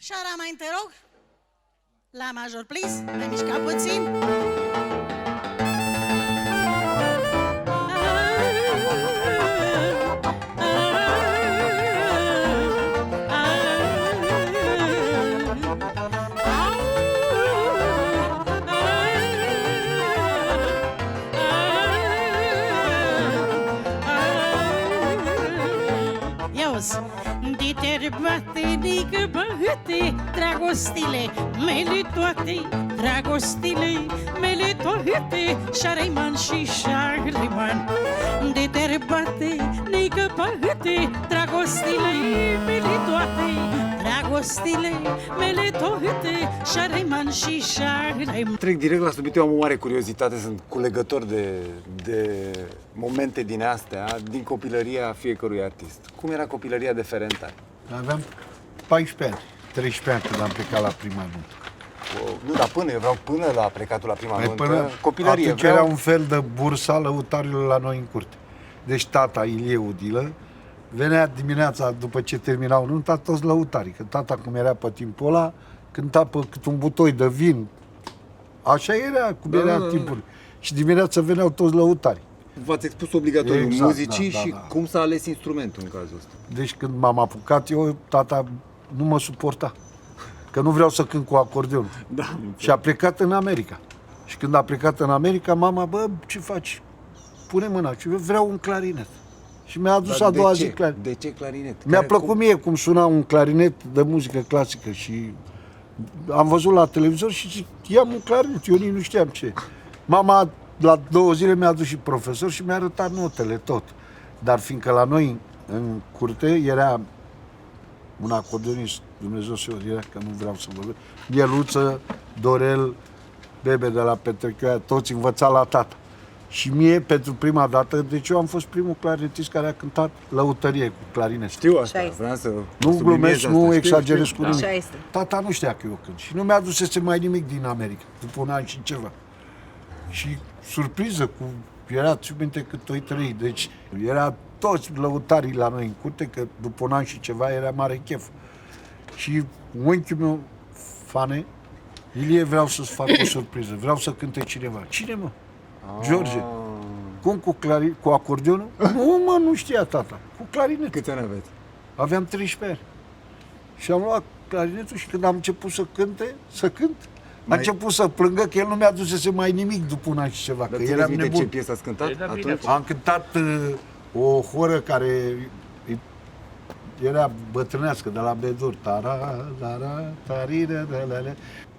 Șara mai te rog. La major, please. Mai mișca puțin. Diter bate, nică băhăte, dragostile mele toate, dragostile mele toate, Șareiman și Șareiman. Diter bate, nică băhăte, dragostile mele toate, dragostile mele toate, Șareiman și Șareiman. Trec direct la subiect, eu am o mare curiozitate, sunt culegător de momente din astea, din copilăria fiecărui artist. Cum era copilăria de Ferentar? Aveam 14 ani, 13 ani când am plecat la prima nuntă. Nu, dar până la plecatul la prima nuntă, copilărie. Atunci era un fel de bursa lăutarilor la noi în curte. Deci tata, Ilie Udilă, venea dimineața după ce terminau nunta toți lăutarii. Că tata, cum era pe timpul ăla, cânta pe cât un butoi de vin. Așa era, cum era timpul. Și dimineața veneau toți lăutarii. V-ați expus obligatoriu muzicii și cum s-a ales instrumentul în cazul ăsta? Deci când m-am apucat eu, tata nu mă suporta. Că nu vreau să cânt cu acordeon. Da, și a plecat în America. Și când a plecat în America, mama, bă, ce faci? Pune mâna. Și eu vreau un clarinet. Și mi-a adus a doua zi clarinet. De ce clarinet? Mi-a plăcut mie cum suna un clarinet de muzică clasică și am văzut la televizor și zic, ia-mi un clarinet. Eu nici nu știam ce. Mama la 2 zile mi-a adus și profesor și mi-a arătat notele, tot. Dar fiindcă la noi, în curte, era un acordeonist, Dumnezeu să-i odiera, că nu vreau să vorbesc, Mieluță, Dorel, Bebe de la Petrechioaia, toți învăța la tata. Și mie, pentru prima dată, deci eu am fost primul clarinetist care a cântat lăutărie cu clarinet. Știu asta, vreau să nu glumesc, nu exagerez cu nimic. Da. Tata nu știa că eu cânt și nu mi-a adusese mai nimic din America, după un an și ceva. Și surpriză, era minte cât 2-3, deci era toți lăutarii la noi în curte, că după un an și ceva era mare chef. Și unchiul meu, Fane, Ilie, vreau să-ți fac o surpriză, vreau să cânte cineva. Cine, mă? George. Cum cu acordeonul? Nu, mă, nu știa tata. Cu clarinet. Câți ani aveți? Aveam 13 ani. Și am luat clarinetul și când am început să cânt, a început să plângă că el nu mi-a adusese mai nimic după un an și ceva. Dar că eram nebun. nebun. Ce piesă ați cântat atunci? Am cântat o horă care era bătrânească, de la Bedur.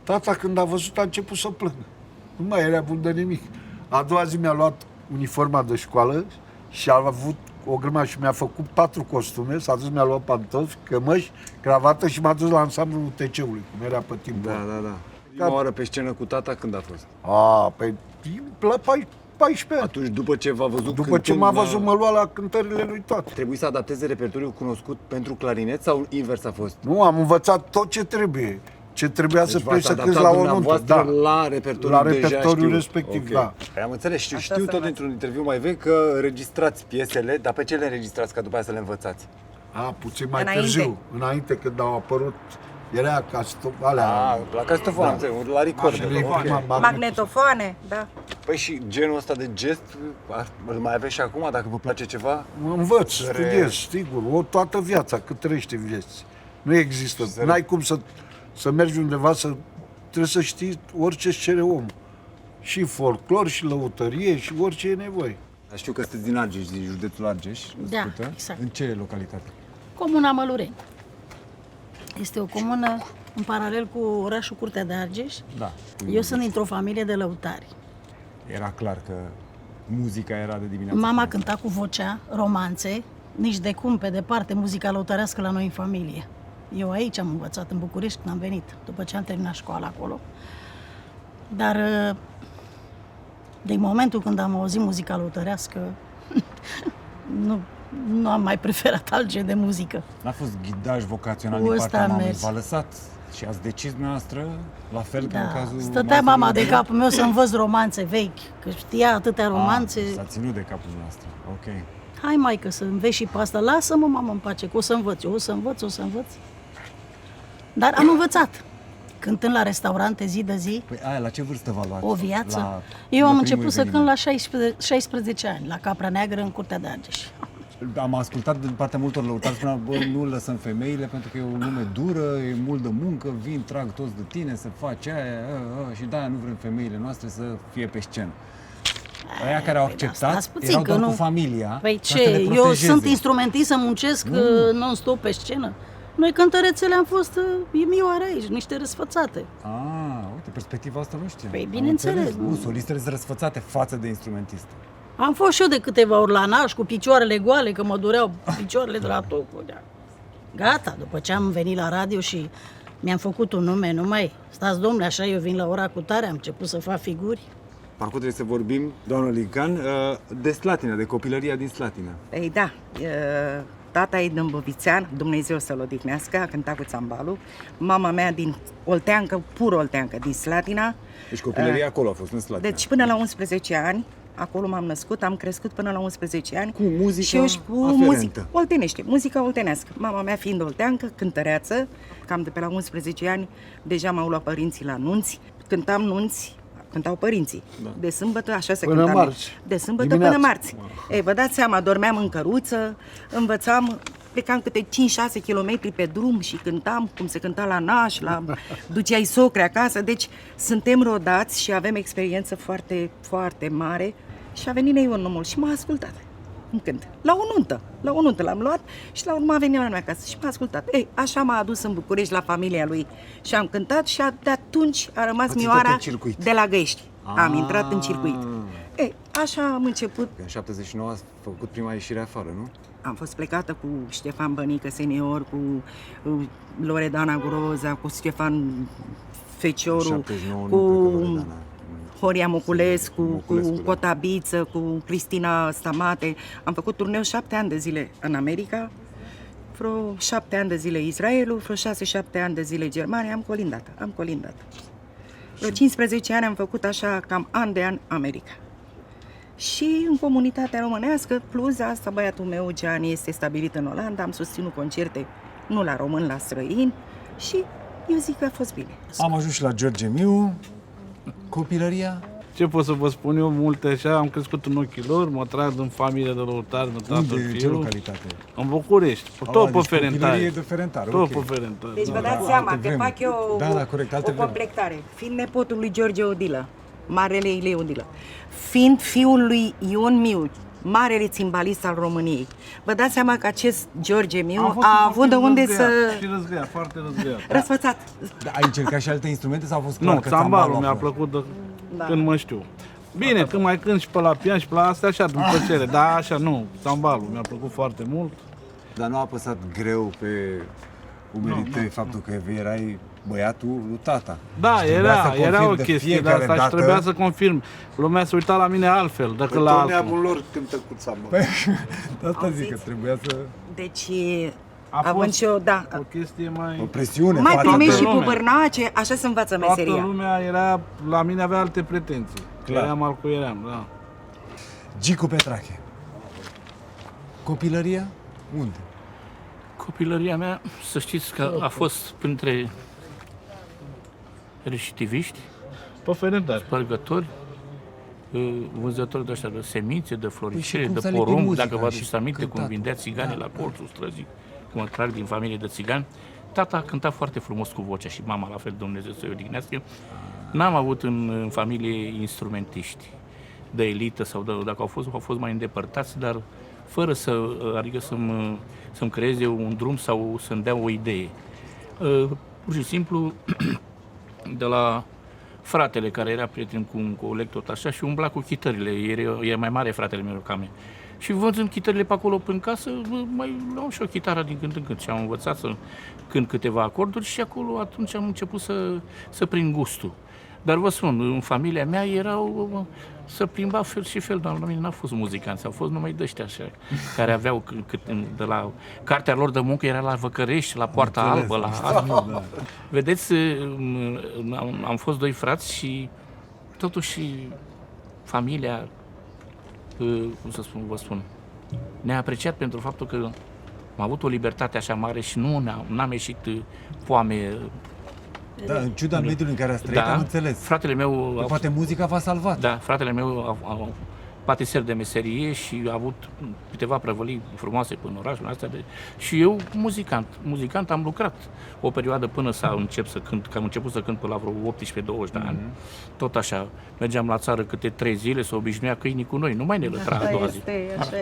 Tata, când a văzut, a început să plângă. Nu mai era bun de nimic. A doua zi mi-a luat uniforma de școală și a avut o grămadă și mi-a făcut 4 costume, s-a dus, mi-a luat pantofi, cămăși, cravată și m-a dus la ansamblul UTC-ului, cum era pe timpul. Da. Prima oară pe scenă cu tata când a fost? Păi la 14 ani. Atunci după ce v-a văzut După ce m-a văzut, mă lua la cântările lui toate. Trebuie să adapteze repertoriul cunoscut pentru clarinet sau invers a fost? Nu, am învățat tot ce trebuie. Ce trebuia să pleci să cânti la o nuntă. Da. La repertoriul respectiv, da. Am înțeles, știu tot dintr-un interviu mai vechi că înregistrați piesele, dar pe ce le înregistrați ca după aia să le învățați? Puțin mai târziu, înainte când au apărut, era la casetofon, la record. Magnetofoane, da. Păi și genul ăsta de gest, îl mai aveți și acum, dacă vă place ceva? Învăț, studiez, sigur, toată viața, cât trăiești în vieți. Nu există, n-ai cum să mergi undeva, trebuie să știi orice îți cere omul. Și folclor, și lăutărie, și orice e nevoie. Știu că sunteți din Argeș, din județul Argeș. Da, exact. În ce localitate? Comuna Mălureni. Este o comună în paralel cu orașul Curtea de Argeș. Da. Eu sunt dintr-o familie de lăutari. Era clar că muzica era de dimineață. Mama cânta cu vocea romanțe, nici de cum pe departe muzica lăutărească la noi în familie. Eu aici am învățat, în București, când am venit, după ce am terminat școala acolo. Dar din momentul când am auzit muzica lăutărească, nu am mai preferat altceva de muzică. N-a fost ghidaj vocațional din partea mamei, v-a lăsat și ați decis dumneavoastră, la fel ca în cazul... Stătea mama de capul meu să învăț romanțe vechi, că știa atâtea romanțe. S-a ținut de capul noastră, ok. Hai, maică, să înveți și pe asta. Lasă-mă, mamă, în pace, că o să învăț. Eu o să învăț. Dar am învățat. Cântând la restaurante zi de zi, Păi aia, la ce vârstă v-a luat? o viață. La Eu am primul început să cânt eveniment? la 16 ani, la Capra Neagră, în Curtea de Argeș. Am ascultat din partea multor lăutari, spuneam, bă, nu lăsăm femeile pentru că e o lume dură, e mult de muncă, vin, trag toți de tine, să faci aia, și de-aia nu vrem femeile noastre să fie pe scenă. Aia care au acceptat stați puțin, erau că doar nu- cu familia. Păi ca să le ce, eu protejeze. sunt instrumentist să muncesc non-stop pe scenă. Noi cântărețele am fost imioare aici, niște răsfățate. Uite, perspectiva asta nu știu. Păi, Am bineînțeles, înțeles. nu. Solistele sunt răsfățate față de instrumentiste. Am fost și eu de câteva ori la naș cu picioarele goale, că mă dureau picioarele de la tocul. Gata, după ce am venit la radio și mi-am făcut un nume, nu mai stați domnule, așa eu vin la ora cu tare, am început să fac figuri. Acum trebuie să vorbim, doamnă Lican, de Slatina, de copilăria din Slatina. Ei, da, tata e din Bovițean, Dumnezeu să-l odihnească, a cântat cu țambalul. Mama mea din Olteancă, pur Olteancă, din Slatina. Deci copilăria acolo a fost, în Slatina. Deci până la 11 ani, acolo m-am născut, am crescut până la 11 ani. Cu muzica și eu și cu aferentă. muzică oltenește, muzica oltenească. Mama mea fiind olteancă, cântăreață, cam de pe la 11 ani, deja m-au luat părinții la nunți. Cântam nunți, cântau părinții. Da. De sâmbătă, așa se Până cânta. marți. De sâmbătă Dimineața. până marți. Ei, vă dați seama, dormeam în căruță, învățam, plecam câte 5-6 kilometri pe drum și cântam cum se cânta la naș, duceai socre acasă. Deci suntem rodați și avem experiență foarte, foarte mare. Și a venit Neion omul și m-a ascultat. Îmi cânt. La o nuntă l-am luat și la urmă a venit la noi acasă și m-a ascultat. Ei, așa m-a adus în București la familia lui și am cântat și de atunci a rămas Ați intrat Mioara în circuit. de la Găiești. Am intrat în circuit. Ei, așa am început. În 79 ați făcut prima ieșire afară, nu? Am fost plecată cu Ștefan Bănică senior, cu Loredana Guroza, cu Ștefan Fecioru, 79 nu cred că cu Loredana. Horia Moculescu, Moculescu, cu da. Cotabiță, cu Cristina Stamate. Am făcut turneu 7 ani de zile în America, vreo 7 ani de zile Israelul, vreo 6-7 ani de zile Germania. Am colindat. Vreo 15 ani am făcut așa, cam an de an, America. Și în comunitatea românească, plus asta, băiatul meu, Gianni, este stabilit în Olanda, am susținut concerte, nu la români, la străini și eu zic că a fost bine. Am ajuns și la George Miu. Copilăria? Ce pot să vă spun eu? Multe așa, am crescut în ochii lor, mă trag din familie de lăutari, de tatăl, Unde? Ce fiul. localitate? În București, tot pe deci Ferentari. copilărie de Ferentari, Tot ok. pe Ferentari. Deci vă da. dați seama alte că vremuri. fac eu Da, corect, alte o vremuri. completare. Fiind nepotul lui George Odilă, Marele Ilei Odilă, fiind fiul lui Ion Miu, marele țimbalist al României. Vă dați seama că acest George Miu Am fost a un avut de copil unde răzgăiat, să... Și răzgăiat, foarte răzgăiat. Răsfățat. Da, ai încercat și alte instrumente sau a fost clar Nu, că țambalul a mi-a fost? plăcut de Da. când mă știu. Bine, când mai cânt și pe la pian și pe la astea, așa, după plăcere. Da, așa, nu, țambalul mi-a plăcut foarte mult. Dar nu a apăsat greu pe umerii tăi faptul că erai băiatul lui tata. Da, Și trebuia să era confirmi o de chestie de fiecare asta și dată. trebuia să confirm. Lumea se uita la mine altfel decât Pe la tot altul. neamul lor cântă cu țambă. Păi, de asta zic Auziți? că trebuia să... Deci, A având fost și eu, da, o chestie O mai... presiune mai față primești de... și lumea. cu bărnace, așa se învață Toată meseria. lumea era, la mine avea alte pretenții. Clar. Eram al cui eram, da. Gicu Petrache. Copilăria? Unde? Copilăria mea, să știți că a fost printre reșitiviști, Pe Ferentari. spărgători, vânzători de ăștia de semințe, de floricele, Păi cum de s-a lipit porumb, muzica dacă vă și aduceți aminte cum cântatul? vindea țigane la colțul străzii, cum mă trag din familie de țigani. Tata a cântat foarte frumos cu vocea și mama la fel, Dumnezeu să-i odihnească. N-am avut în familie instrumentiști de elită sau dacă au fost mai îndepărtați, dar fără adică să-mi creeze un drum sau să-mi dea o idee. Pur și simplu, de la fratele care era prieten cu un coleg tot așa și umbla cu chitările, e mai mare fratele meu ca mine. Și văzând chitările pe acolo prin casă, mai luam și o chitară din când în când și am învățat să cânt câteva acorduri și acolo atunci am început să prind gustul. Dar vă spun, în familia mea erau să plimba fel și fel, dar la mine n-au fost muzicanți, au fost numai de așa, care aveau, de la cartea lor de muncă era la Văcărești, la Poarta Albă, la asta. Vedeți, am fost doi frați și totuși familia, cum să spun, vă spun, ne-a apreciat pentru faptul că Am avut o libertate așa mare și n-am ieșit foame. Da, în ciuda mediului în care ați trăit, am înțeles. Fratele meu... Că poate muzica v-a salvat. Da, fratele meu a patiser de meserie și a avut câteva prăvălii frumoase până în orașul astea. Și eu muzicant am lucrat o perioadă până să încep să cânt, că am început să cânt până la vreo 18-20 de ani. Tot așa, mergeam la țară câte 3 zile, să obișnuia câinii cu noi, nu mai ne lătra a doua zi.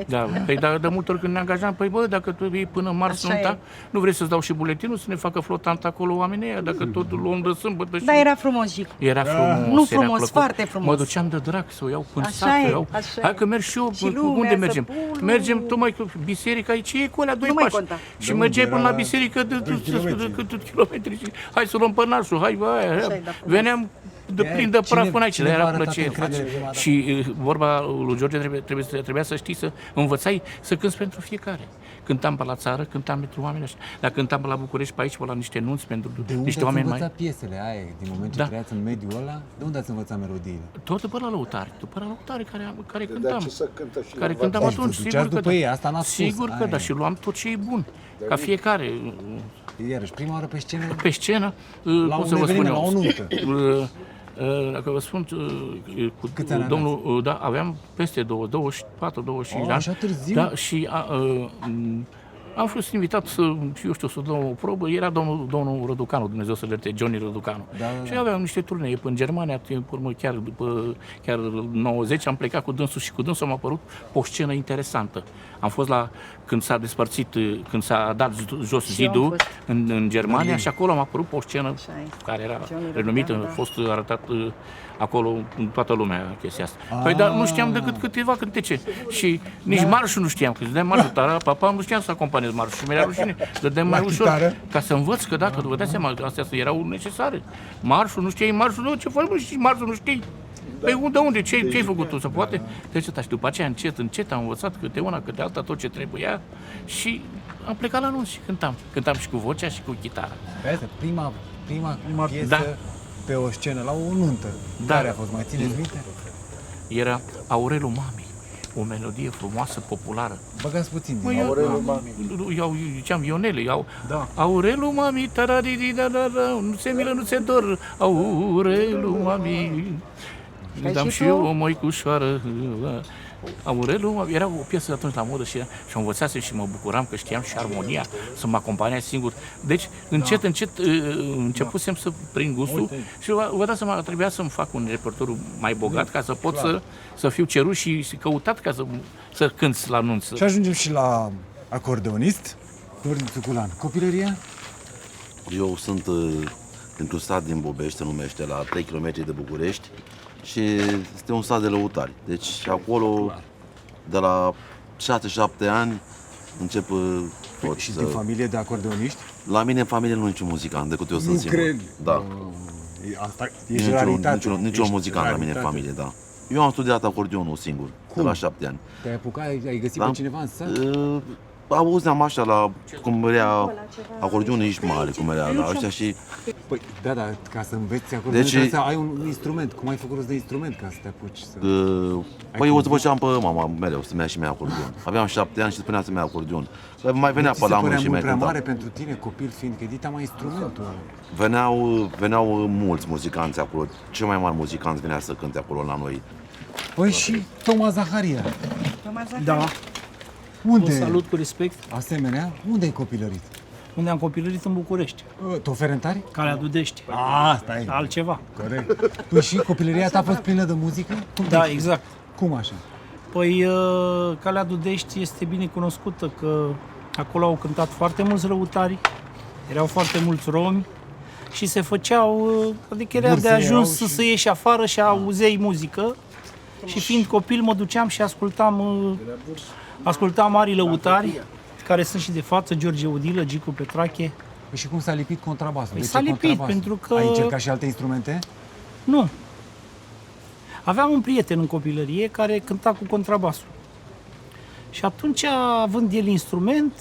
Da, păi de multe ori când ne angajam, păi bă, dacă tu vii până marți nunta, nu vrei să-ți dau și buletinul, să ne facă flotant acolo oamenii ăia, dacă tot luăm de sâmbătă și... Dar era frumos, Gicu. Era frumos, Nu era frumos, plăcut. foarte frumos. Mă duceam de drag să o iau în Așa sat, e, iau. așa Hai e. că merg și eu, Și lumea unde să mergem? pulul. Mergem tocmai cu biserica aici, e cu alea 2 Nu mai pași. conta. Și mergeai până la biserică de 2 kilometri. cât kilometri și hai să luăm pănașul, hai, bă, Așa e, aia. da, frumos. Veneam de plin de praf până aici, cine dar v-a era arătat plăcere. încredere prima dată? Și vorba lui George trebuia să știi, să învățai să cânți pentru fiecare. Cântam pe la țară, cântam pentru oameni așa. Dar cântam pe la București, pe aici, pe la niște nunți, pentru De unde niște ați oameni învățat mai... piesele aia, din moment ce Da. trăiați în mediul ăla? De unde ați învățat melodiile? Tot după la lăutari, care De cântam. ce să cântă și Care la cântam Deci vă atunci, duceați sigur că după da. ei, asta n-ați spus, Sigur că aia da, e. și luam tot ce e bun. Ca fiecare, Iarăși, prima oară pe scenă, pe scenă, la cum un să vă spun eveniment, la o eu, nuntă. dacă vă spun, cu Câți ani domnul, da, aveam peste 24-25 de ani. Așa târziu? Da, și am fost invitat să, eu știu, să dau o probă. Era domnul Răducanu, Dumnezeu să-l ierte, Johnny Răducanu. Da. Și aveam niște turnee până în Germania, pe urmă, chiar 90, am plecat cu dânsul și cu dânsul am apărut pe o scenă interesantă. Am fost când s-a despărțit, când s-a dat jos Și eu am zidul fost. în Germania și acolo am apărut pe o scenă Așa e. care era Johnny renumită, Răducanu, a da. fost arătat acolo în toată lumea chestia asta. Păi dar nu știam decât câteva cântece și nici marșul nu știam, că dădeam marșul, papa nu știam să acompaniez marșul și mi-era rușine, dădeam mai ușor, chitară? ca să învăț că dacă vă dați seama, astea erau necesare. Marșul, nu știai marșul, nu, ce faci mă, și marșul nu știi. Păi unde, ce-ai făcut tu, să poate? Deci și după aceea încet am învățat câte una, câte alta, tot ce trebuia și am plecat la anunț și cântam. Cântam și cu vocea și cu chitara. Pe asta, prima piesă Da. pe o scenă, la o nuntă. Da. Care a fost, mai țineți minte? Era Aurelul Mami, o melodie frumoasă, populară. Băgați puțin Mă, din eu, Aurelul Mami. eu ziceam Ionele, Aurelul Mami, taradididadada, nu se milă, nu se dor, Aurelul Mami. Ai Dam și și tu? eu o măicușoară, Aurelul Mami, era o piesă atunci la modă și o învățasem și mă bucuram că știam și armonia, să mă acompania singur. Deci, încet, începusem să prind gustul și vă dați seama, trebuia să-mi fac un repertoriu mai bogat ca să pot să fiu cerut și căutat ca să cânt la anunț. Și ajungem și la acordeonist, Florin Țuculan. Copilăria? Eu sunt într-un sat din Bobești, se numește, la 3 km de București și este un sat de lăutari. Deci acolo, de la 6-7 ani, încep tot Și să... din familie de acordeoniști? La mine în familie nu e niciun muzicant, decât eu sunt singur. Da. Asta e raritate. Niciun muzicant la mine în familie, da. Eu am studiat acordeonul singur, de la 7 ani. Te-ai apucat, ai găsit Da. pe cineva în sat? Auzeam așa la cum era acordeonul ești mare, cum era la ăștia și Păi, da, ca să înveți acordeonul Deci- trebuie să ai un instrument. Cum ai făcut rost de instrument ca să te apuci? Să... păi eu îți făceam pe mama mereu să-mi ia și mie acordeon. Aveam 7 ani și spunea să-mi ia acordeon. Mai venea Ți pe se la părea mână și mult mai prea cânta. mare pentru tine, copil fiind, că edita mai instrumentul ăla. Veneau mulți muzicanți acolo. Cei mai mari muzicanți venea să cânte acolo la noi. Păi și Toma Zaharia. Da, Unde? vă salut cu respect. Asemenea, unde ai copilărit? Unde am copilărit în București, Toferentari? Calea Dudești. Asta e. Altceva. Corect. Păi și copilăria ta a fost plină de muzică? Cum Da, te- exact. Cum așa? Păi Calea Dudești este bine cunoscută că acolo au cântat foarte mulți lăutari, erau foarte mulți romi și se făceau, adică era Burse de ajuns erau să ieși afară și auzeai muzică și fiind copil mă duceam și ascultam mari lăutari care sunt și de față, George Udilă, Gicu Petrache. Păi și cum s-a lipit contrabasul? Păi De s-a ce lipit, contrabasul? pentru că- Ai încercat și alte instrumente? Nu. Aveam un prieten în copilărie care cânta cu contrabasul. Și atunci, având el instrument,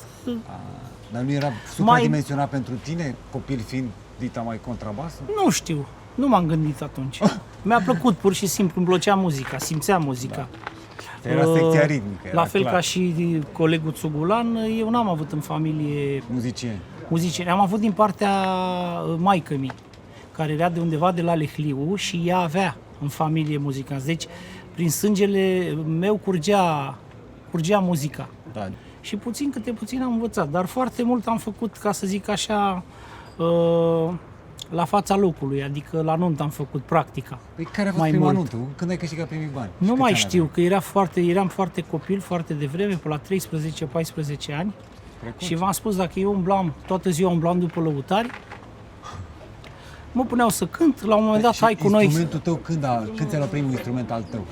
Dar nu era supradimensionat pentru tine, copil fiind dita mai contrabasul? nu știu, nu m-am gândit atunci. Mi-a plăcut pur și simplu, îmi plăcea muzica, simțeam muzica. Era secția ritmică, era La fel clar. ca și colegul Țugulan, eu n-am avut în familie Muzicieni. Am avut din partea maică-mii, care era de undeva de la Lehliu și ea avea în familie muzicanți. Deci, prin sângele meu curgea muzica. Da. Și puțin câte puțin am învățat, dar foarte mult am făcut, ca să zic așa, la fața locului, adică la nuntă am făcut practica. Păi care a fost mai prima mult. nuntă? Când ai câștigat primii bani? Și Nu câți mai ani știu, aveai? că eram foarte copil, foarte devreme, pe la 13-14 ani. Precoce. Și v-am spus, dacă eu umblam, toată ziua umblam după lăutari, mă puneau să cânt, la un moment dat, Și hai cu noi, instrumentul tău, când ți-ai luat primul instrument al tău?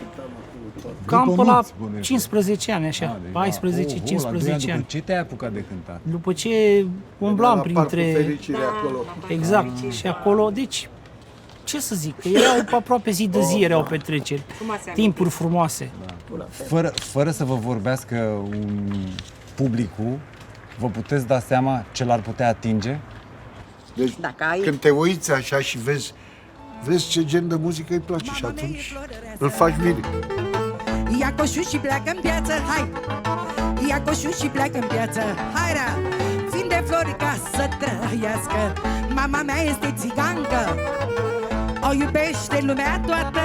cam După pe la nunți, bănuiesc. 15 ani, așa, deci, 14-15 ani. După ce te-ai apucat de cântat? După ce umblam La Parcul printre... Fericirii acolo. Exact, și acolo, deci, ce să zic, că erau aproape zi de zi, erau petreceri, timpuri frumoase. Fără să vă vorbească publicul, vă puteți da seama ce l-ar putea atinge? Deci, Dacă ai- când te uiți așa și vezi ce gen de muzică îi place și atunci îl faci bine. Ia coșul și pleacă în piață, hai! Ia coșul și pleacă în piață, hai ra! Vinde flori ca să trăiască. Mama mea este țigancă, o iubește lumea toată,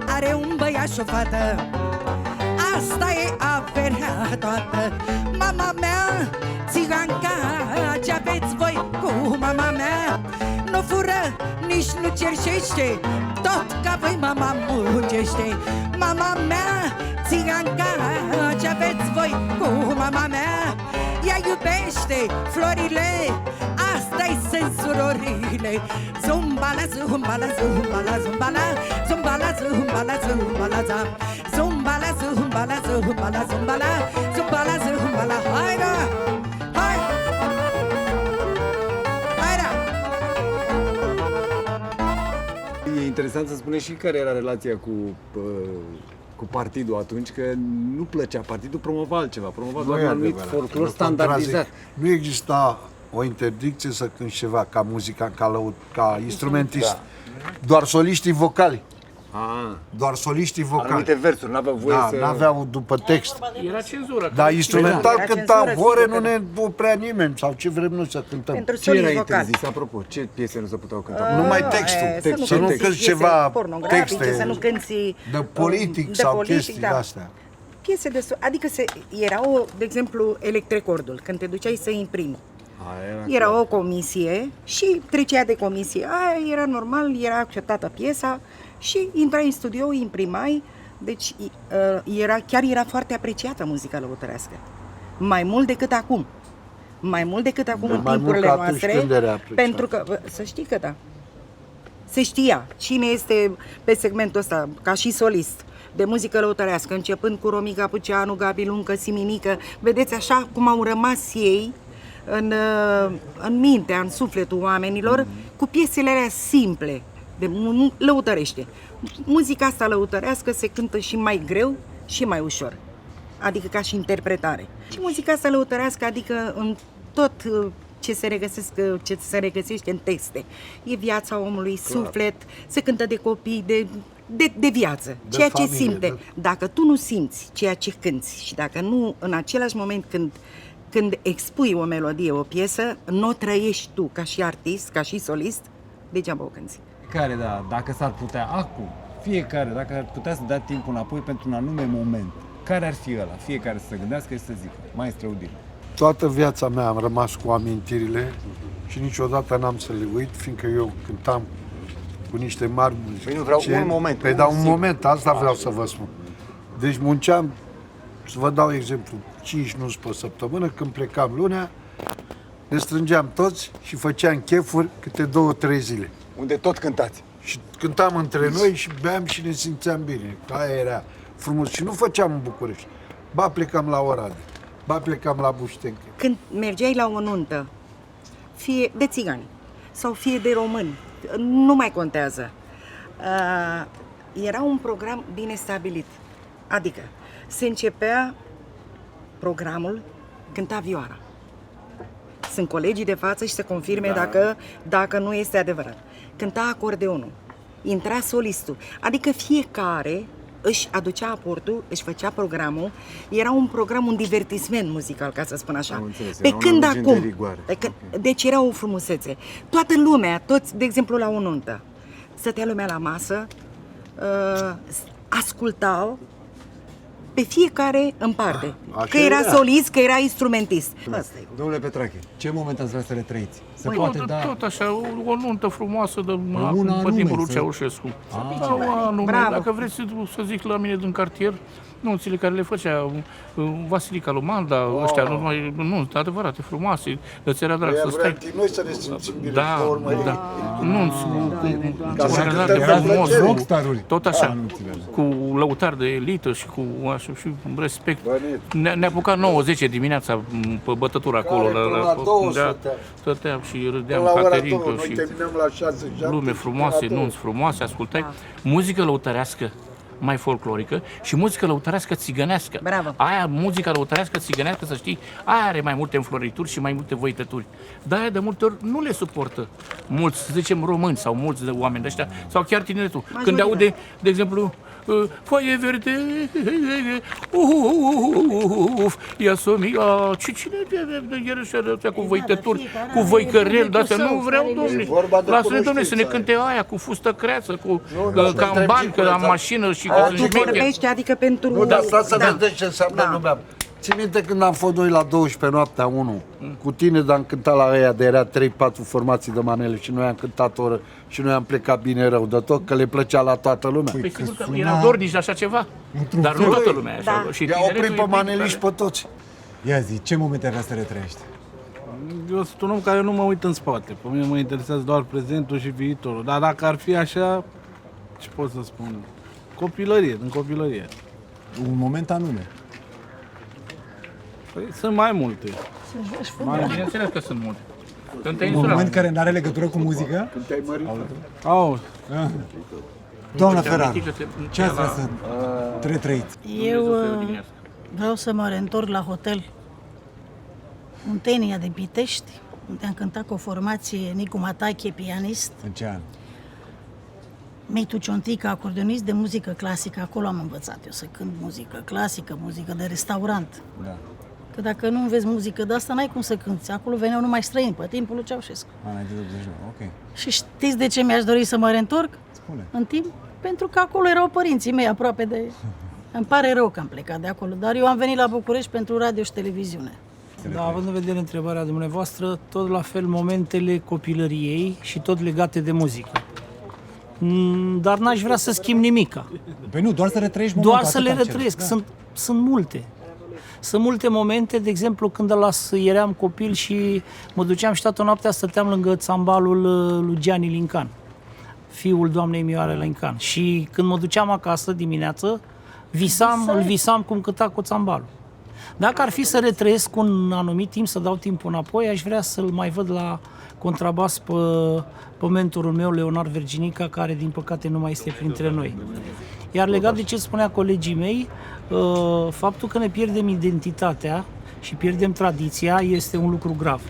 are un băiat și o fată, asta e averea toată. Mama mea, țiganca, ce aveți voi cu mama mea? Nu fură, nici nu cerșește, tot ca voi mama muncește. Mama mea, țiganca, ce aveți voi cu mama mea? Ea iubește florile, asta-i sunt surorile. Zumbala, zumbala, zumbala, zumbala, zumbala, zumbala, zumbala, zumbala, zumbala, zumbala, zumbala, zumbala, zumbala, hai da! Hai! Hai da! E interesant să spuneți și care era relația cu partidul atunci, că nu plăcea partidul, promova altceva, promova doar un anumit folclor standardizat. Nu exista o interdicție să cânti ceva ca muzicant, ca instrumentist. Doar soliștii vocali. Doar soliștii vocali. Anumite versuri, n-aveau voie Da, să... n-aveau după text. Era cenzură. Dar instrumental Era cântam cenzură, ore, sigur nu că ne oprea nimeni, sau ce vrem noi să cântăm. Pentru Ce era soliști vocali. interzis? Apropo, ce piese nu se puteau cânta? Numai textul. Să nu cânti cânti piese ceva pornografice, texte să nu cânti de politic de sau politic, chestii da. de astea. Piese adică era de exemplu, electrecordul, când te duceai să imprimi. Era o comisie și trecea de comisie. Aia era normal, era acceptată piesa și intrai în studio, imprimai. Deci chiar era foarte apreciată muzica lăutărească. Mai mult decât acum. Mai mult decât acum în Mai mult timpurile ca atunci noastre. când era apreciată. Pentru că, să știi că da. Se știa cine este pe segmentul ăsta, ca și solist, de muzică lăutărească, începând cu Romica Puceanu, Gabi Luncă, Siminică. Vedeți așa cum au rămas ei în mintea, în sufletul oamenilor, cu piesele alea simple, de lăutărește. Muzica asta lăutărească se cântă și mai greu și mai ușor, adică ca și interpretare. Și muzica asta lăutărească, adică în tot ce se regăsește în texte. E viața omului, suflet, se cântă de copii, de viață, De ceea familie, ce simte. de- Dacă tu nu simți ceea ce cânti și dacă nu, în același moment când expui o melodie, o piesă, nu o trăiești tu ca și artist, ca și solist, degeaba o cânti. Care, da, dacă s-ar putea, acum, fiecare, dacă ar putea să dea timpul înapoi pentru un anume moment, care ar fi ăla? Fiecare să se gândească și să zică, Maestru Odile. Toată viața mea am rămas cu amintirile și niciodată n-am să le uit, fiindcă eu cântam cu niște mari muzicieni. Păi nu, vreau un moment, Păi un da, un singur. moment, asta vreau să vă spun. Deci munceam, să vă dau exemplu, 5 nunți pe săptămână, când plecam lunea, ne strângeam toți și făceam chefuri câte 2-3 zile. Unde tot cântați. Și cântam între noi și beam și ne simțeam bine. Aia era frumos. Și nu făceam în București. Ba plecam la Oradea, ba plecam la Buștencă. Când mergeai la o nuntă, fie de țigani sau fie de români, nu mai contează. Era un program bine stabilit. Adică se începea programul, cânta vioara. Sunt colegii de față și se confirme dacă nu este adevărat. Cânta acordeonul, intra solistul. Adică fiecare își aducea aportul, își făcea programul, era un program, un divertisment muzical, ca să spun așa. Am înțeles, Pe era un când anumit gen de acum, rigoare. deci era o frumusețe. Toată lumea, toți, de exemplu, la o nuntă, stătea lumea la masă, ascultau pe fiecare în parte. așa Că era era. solist, că era instrumentist. Asta e. Domnule Petrache, ce moment ați vrea să retrăiți? Se Păi, poate, tot, da. tot așa, o nuntă frumoasă de una pe anume, timpul lui să- Ceaușescu. Anume, Bravo. dacă vreți să zic la mine din cartier, nunțile care le făcea Vasilica Lumanda, ăștia, nu, adevărate, frumoase, îți era drag să stai. noi să ne simțim bine Da, formă. da. Nunți, Ca să cu cântăm de la frumos, plăcere. Rockstaruri. tot așa, la nunțile alea. cu lăutari de elită și cu așa, și respect. Bănit. Ne apucat 9-10 dimineața pe bătătură acolo. Care până la 2 stăteam și Până râdeam la ora 2, Caterinca noi și terminăm la 6, 7. lume frumoase, nunți frumoase, ascultai muzică lăutărească mai folclorică și muzică lăutărească țigănească. Bravo. Aia, muzica lăutărească țigănească, să știi, aia are mai multe înflorituri și mai multe văitături. Dar aia de multe ori nu le suportă mulți, să zicem, români sau mulți de oameni de ăștia, sau chiar tineretul. Când aude, de exemplu, foaie verde, ia somia, cine iară și cu văitături, cu văicărel, dar să nu vreau, domnule. vorba de Lasă-ne, domnule, să ne cunoștință cânte aia cu fustă creață, cu dar camban, că am mașină și că Tu sunt șmecher. vorbești, adică pentru... Nu, dar stați să Da. vedeți ce înseamnă Da. lumea. Ții minte când am fost noi la 12 noaptea 1, cu tine, dar am cântat la ăia, de era 3-4 formații de manele și noi am cântat o oră și noi am plecat bine rău de tot, că le plăcea la toată lumea. Păi sigur că suna erau dornici de așa ceva, dar nu toată lumea e așa. Da. Și I-a tineretul oprit e pe bine maneliști tare. pe toți. Ia zi, ce momente vrea să retrăiești? Eu sunt un om care nu mă uit în spate. Pe mine mă interesează doar prezentul și viitorul. Dar dacă ar fi așa, ce pot să spun? Copilărie, din copilărie. Un moment anume. Păi sunt mai multe. Bineînțeles că sunt multe. Când te-ai Un insulat. moment care nu are legătură cu muzică? Au, Doamna Te-am Ferrar, amintit că ce ați vrea să retrăiți? Eu vreau să mă reîntorc la hotel Muntenia de Pitești, unde am cântat cu o formație Nicu Matache, pianist, În ce an? Mitu Ciontica, acordeonist de muzică clasică. Acolo am învățat eu să cânt muzică clasică, muzică de restaurant. Da. Că dacă nu înveți muzică de asta, n-ai cum să cânti. Acolo veneau numai străini, pe timpul lui Ceaușescu. Înainte de 89, ok. Și știți de ce mi-aș dori să mă reîntorc Spune. în timp? Pentru că acolo erau părinții mei aproape de... Îmi pare rău că am plecat de acolo, dar eu am venit la București pentru radio și televiziune. Da, având în vedere întrebarea dumneavoastră, tot la fel momentele copilăriei și tot legate de muzică. Dar n-aș vrea să schimb nimica. Păi nu, doar să retrăiești momentul. Doar să le atâta cer. retrăiesc. Da. Sunt multe. Sunt multe momente, de exemplu, când eram copil și mă duceam și toată noaptea stăteam lângă țambalul lui Gianni Lincan, fiul doamnei Mioare Lincan. Și când mă duceam acasă dimineață, îl visam cum cânta cu țambalul. Dacă ar fi să retrăiesc un anumit timp, să dau timpul înapoi, aș vrea să-l mai văd la contrabas pe mentorul meu, Leonard Verginica, care din păcate nu mai este printre noi. Iar legat de ce spunea colegii mei, faptul că ne pierdem identitatea și pierdem tradiția este un lucru grav.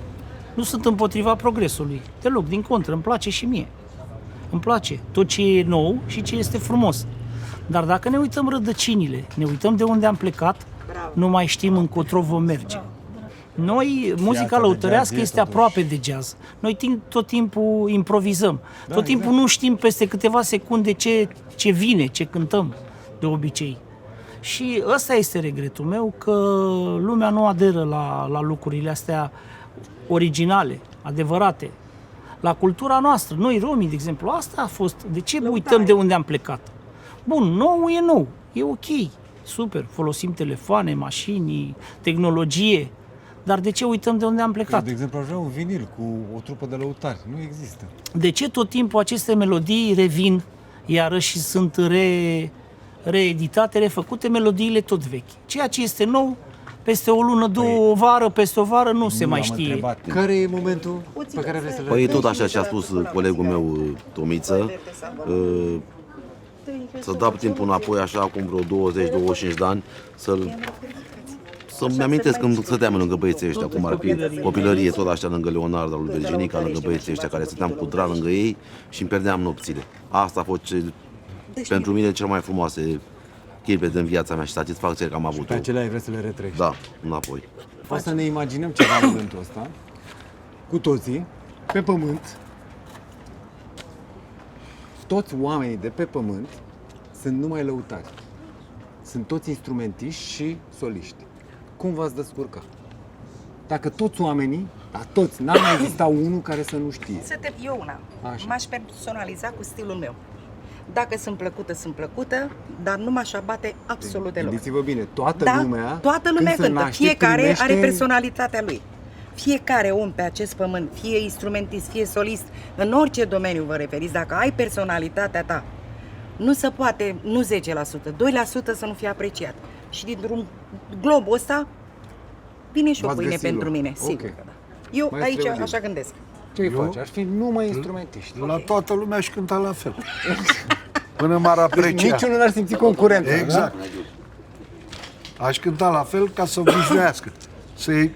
Nu sunt împotriva progresului, deloc, din contră, îmi place și mie. Îmi place tot ce e nou și ce este frumos. Dar dacă ne uităm rădăcinile, ne uităm de unde am plecat, nu mai știm încotro vom merge. Noi, muzica lăutărească este aproape de jazz. Noi tot timpul improvizăm. Tot timpul nu știm peste câteva secunde ce vine, ce cântăm de obicei. Și ăsta este regretul meu, că lumea nu aderă la lucrurile astea originale, adevărate. La cultura noastră, noi romii, de exemplu, asta a fost. De ce uităm de unde am plecat? Bun, nou e nou, e ok, super, folosim telefoane, mașini, tehnologie, dar de ce uităm de unde am Eu, plecat? de exemplu, aș vrea un vinil cu o trupă de lăutari. Nu există. De ce tot timpul aceste melodii revin iarăși și sunt reeditate, refăcute, melodiile tot vechi? Ceea ce este nou, peste o lună, două, o vară, peste o vară, nu se mai am știe. întrebat. Care e momentul pe care vrei să-l Păi tot așa ce a spus colegul meu, Tomiță, să dau timpul înapoi așa acum vreo 20-25 de ani, să-mi amintesc când stăteam lângă băieții ăștia, cum ar fi copilărie, tot așa lângă Leonard, al lui Virginica, lângă băieții ăștia care stăteam cu drag lângă ei și îmi pierdeam nopțile. Asta a fost pentru mine cel mai frumoase clipe din viața mea și satisfacția că am avut-o. Pe acelea ai vrea să le retrăiești. Da, înapoi. O să ne imaginăm ceva în momentul ăsta, cu toții, pe pământ. Toți oamenii de pe pământ sunt numai lăutari. Sunt toți instrumentiști și soliști. Cum v-ați descurca? Dacă toți oamenii, dar toți, n-ar mai exista unul care să nu știe. Eu una. Așa. M-aș personaliza cu stilul meu. Dacă sunt plăcută, dar nu m-aș abate absolut deloc. Gândiți-vă bine, toată Toată lumea când se cântă. naște, Fiecare primește- are personalitatea lui. Fiecare om pe acest pământ, fie instrumentist, fie solist, în orice domeniu vă referiți, dacă ai personalitatea ta, nu se poate, nu 10%, 2% să nu fie apreciat. Și dintr-un globul ăsta vine și o V-ați pâine găsit pentru loc. mine, Ok. sigur că da. Eu Mai aici trebuie. așa gândesc. Ce-i face? Ar fi numai instrumentiști. La toată lumea aș cânta la fel. Până m-ar aprecia. Niciunul n-ar simți concurență. Exact. Aș cânta la fel ca să obișnuiască,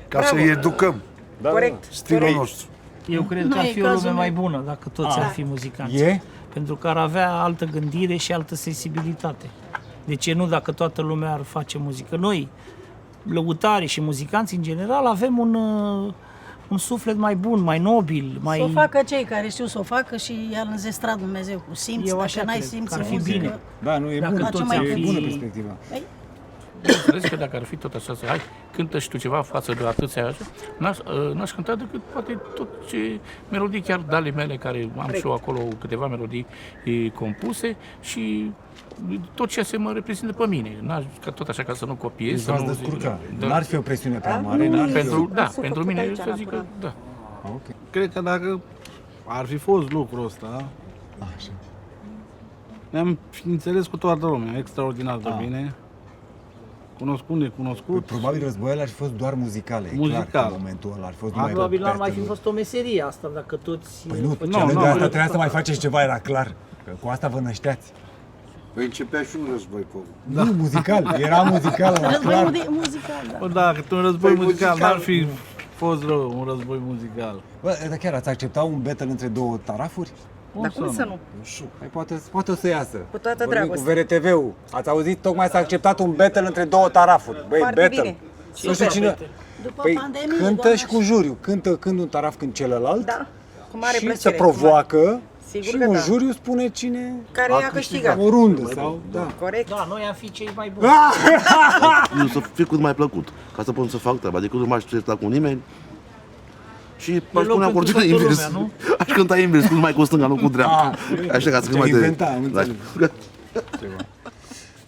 ca să-i educăm Corect. stilul corect. nostru. Eu cred Nu că ar e fi o cazul lume meu. mai bună dacă toți ar fi muzicanți. E? Pentru că ar avea altă gândire și altă sensibilitate. De ce nu dacă toată lumea ar face muzică? Noi, lăutarii și muzicanți în general, avem un suflet mai bun, mai nobil, mai... Să o facă cei care știu să o facă și i-ar înzestra Dumnezeu cu simț. Eu Dacă așa n-ai cred, simț că ar în fi muzică, bine. Da, nu, e Dacă bună. toți ar E fi- bună perspectiva. Înțelegi că dacă ar fi tot așa, hai, cântă și tu ceva față de atâția așa, n-aș cânta decât poate tot ce melodii, chiar de ale mele, care am și eu acolo câteva melodii compuse și tot ce se mă reprezintă pe mine. N-aș, ca tot așa ca să nu copiez, Deci să v-ați nu... descurca. Da. N-ar fi o presiune prea mare, n-ar fi Pentru, da, Sunt pentru făcut mine aici, să zic că natural. da. Ok. Cred că dacă ar fi fost lucrul ăsta, Așa. ne-am fi înțeles cu toată lumea, extraordinar de bine. Cunoscut, necunoscut. Probabil războaiele ar fi fost doar muzicale, e Muzical. clar că în momentul ăla ar fi fost numai Probabil pe n-ar mai fi battle-uri. fost o meserie asta dacă toți... Păi nu, făceau- ce lângă nu, asta nu. trebuia să mai faceți ceva, era clar. Că cu asta vă nășteați. Păi începea și un război pe Da. Nu, muzical, era muzical, era Război clar. muzical, da. Bă, da, cât un război Păi muzical, muzical, n-ar fi fost rău un război muzical. Bă, dar chiar ați accepta un battle între două tarafuri? Dar cum să nu? Păi poate o să iasă. Cu toată Vorbim dragostea. cu VRTV-ul. Ați auzit? Tocmai s-a acceptat un battle între două tarafuri. Băi, Foarte battle. bine. Nu știu cine... După Păi pandemie, cântă doamna, și cu juriu. Cântă când un taraf, când celălalt. Da, cu mare și plăcere. se provoacă Sigur și că un da. juriu spune cine Care i-a câștigat. o rundă sau... Da. Corect. Da, noi am fi cei mai buni. Eu să fie cât mai plăcut, ca să pot să fac treaba. Adică nu m-aș certa cu nimeni și aș loc pune pentru acordeonul toată invers. lumea, nu? Aș cânta invers, nu numai cu stânga, nu cu dreapta. Așa ca să fie mai inventa, am Da. înțeles.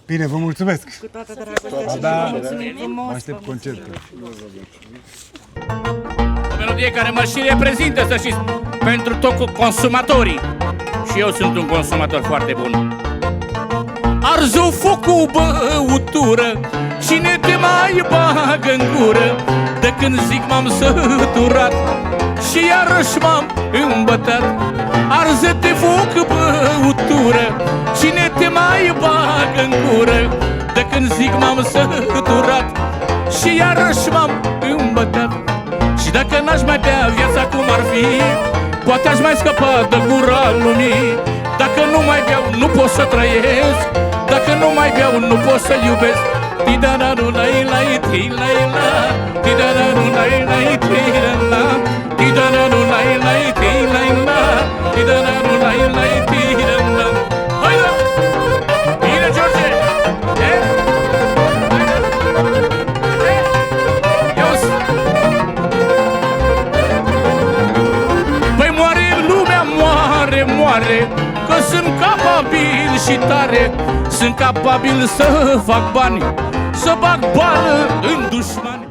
Bine, vă mulțumesc. Cu toată dragostea și Da, mulțumim frumos. mă aștept concertul. O melodie care mă și reprezintă, să știți, pentru tot consumatorii. Și eu sunt un consumator foarte bun. Arzu foc cu băutură, cine te mai bagă în gură? De când zic m-am săturat și iarăși m-am îmbătat. Arză-te foc băutură, cine te mai bagă în gură? De când zic m-am săturat și iarăși m-am îmbătat. Și dacă n-aș mai bea viața cum ar fi, poate aș mai scăpa de gura lumii. Dacă nu mai beau, nu pot să trăiesc. Dacă nu mai beau, nu pot să iubesc. Ti-da-da-du-lai-lai, ti-lai-la, ti-da-da-du-lai-lai, ti-la-la, ti-da-da-du-lai-lai, ti-lai-la, ti-da-da-du-lai-lai, ti-la-la. Hai da! Bine, George! Păi moare lumea, moare, că sunt capabil și tare. Sunt capabil să fac bani, să bag bală în dușmani.